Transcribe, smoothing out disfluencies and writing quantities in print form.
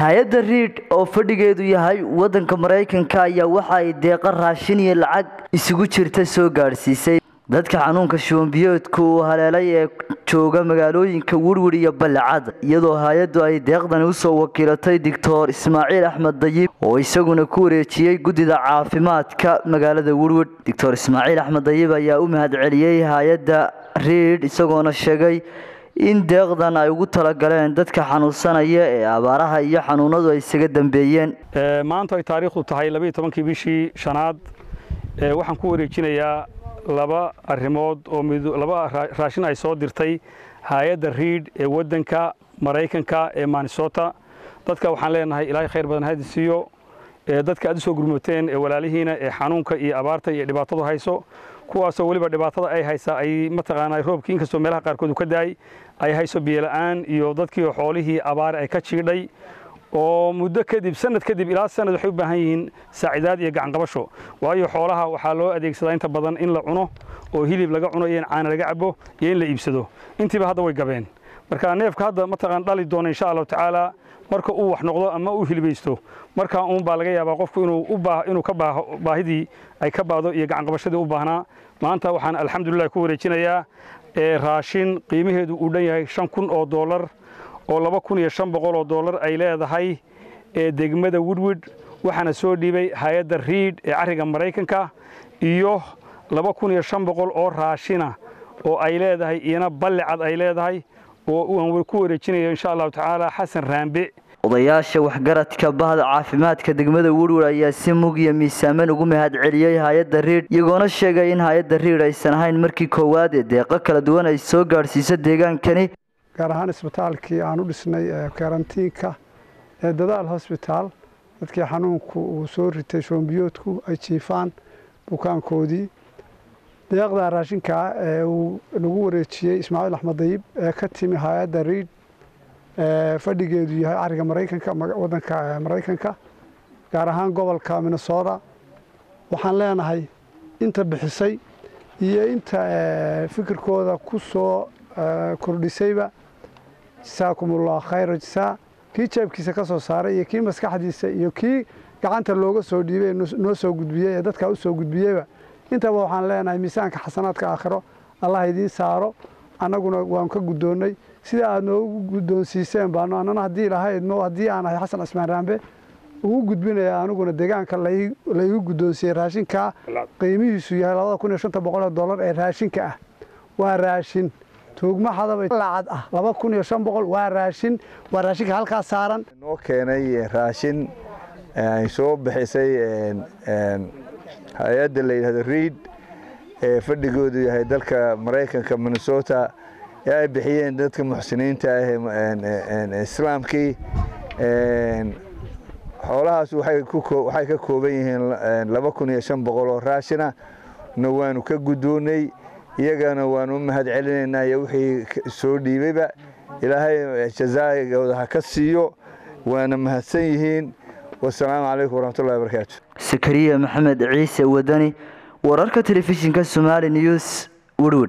hay'adda REIT oo fadhigeedu yahay wadanka Mareykanka ayaa waxa ay deeq raashin iyo lacag isugu jirta soo gaarsiisay dadka xanuunka shuban biyoodka uu haleelay ee jooga magaalooyinka Woodward iyo Balcad iyadoo hay'addu ay deeqdan u soo wakiilatay Dr. Ismaaciil Axmed Dayib oo isaguna ku wareejiyay gudida caafimaadka magaalada Woodward. Dr. Ismaaciil Axmed Dayib ayaa u mahadceliyay hay'adda REIT isagoona sheegay in deeqdan ay ugu talagaleen dadka xanuunsanaya ee abaaraha iyo xanuunadu ay isaga dambeeyeen. maanta ay taariikhdu tahay 12 bishii shanaad waxaan ku wareejinayaa laba arrimood oo laba raashin ay soo dirtay hay'adda REIT ee wadanka Mareykanka ee Minnesota. dadka waxaan leenahay Ilaahay khayr badan ha siiyo dadka aad soo gurmateen ee walaalihiina ee xanuunka iyo abaarta iyo dhibaatada hayso kuwaasoo waliba dhibaatada ay haysa ay mataqaanay roobkii inkastoo meelaha qaarkood ka daay ay hayso biyo la'aan iyo dadkii xoolihii abaar ay ka jiidhay oo muddo kadib sanad kadib ilaa sanad waxay u baahan yihiin saacidaad iyo gacan qabasho waayo xoolaha waxaa loo adeegsadaa inta badan in la cuno oo hilib laga cuno iyo caano laga cabo iyo in la iibsado intiiba hadda way gabeen marka neefka hadda mataqaan dhali doona insha Allah taala marka uu wax noqdo ama uu hilibeysto marka baa laga yaabaa qofku inuu ka baahidii ay ka baado iyo gacan qabashadii u baahnaa maanta waxaan alxamdulillah ku wareejinayaa raashin qiimaheedu uu dhan yahay $5,000 oo $2,500 ay leedahay degmada Woodward waxaana soo dhiibay hay'adda REIT ee ariga Mareykanka iyo $2,500 oo raashina oo ay leedahay iyana Balcad ay leedahay oo aan ku wareejinayo insha Allah taala Xasan Raambe. odayaasha waxgaradka bahda caafimaadka degmada Woodward ayaa si mug iyo miisaaman ugu mahadceliyay hay'adda REIT iyagoona sheegay in hay'adda REIT aysan ahayn markii koowaad ee deeq kala duwan ay soo gaarsiisay deegaankani gaar ahaan isbitaalkii aan u dhisnay karantiinka ee Dadaal Hospital dadkii xanuunku uu soo ritay shuban biyoodku ay jiifaan bukaankoodii deeqda raashinka uu nagu wareejiyay Ismaaciil Axmed Dayib ee ka timi hay'adda REIT fadhigeedu yahay ariga Mareykanka wadanka Mareykanka gaar ahaan gobolka Minnesota waxaan leenahay inta bixisay iyo inta fikirkooda ku soo kordhisayba jazaakumullahu khayran jazaa kii jeebkiisa ka soo saaray iyo kii maskaxdiisa iyo kii gacanta looga soo dhiibay noo soo gudbiyay ee dadka u soo gudbiyayba inta waxaan leenahay miisaanka xasanaadka aakhiro Allah idin saaro anaguna waan ka gudoonay sida aad noogu gudoonsiiseen baan anana hadii lahayd noo hadii aan ahay Xasan Ismaan Raambe ugu gudbinaya anaguna deegaanka la igu gudoonsiyay raashinka qiimihiisu yahay $2,500 ee raashinka ah waa raashin tuugma hadaba lacag ah $2,500 waa raashinka halka saaran noo keenay raashin ay soo bixisay hay'adda la yiraahdo REIT ee fadhigoodu yahay dalka Mareykanka Minnesota ay bixiyeen dadka muxsiniinta ah islaamkii xoolahaas waxay ka kooban yihiin $2,500 oo raashina waanu ka gudoonay iyagana waanu mahadcelinaynaa iyo wixii soo dhiibayba Ilaahay jazaa'igooda ha ka siiyo waana mahadsan yihiin والسلام عليكم ورحمة الله وبركاته. سكرية محمد عيسى وداني ورارك تلفزيون كالسومالي نيوز Woodward.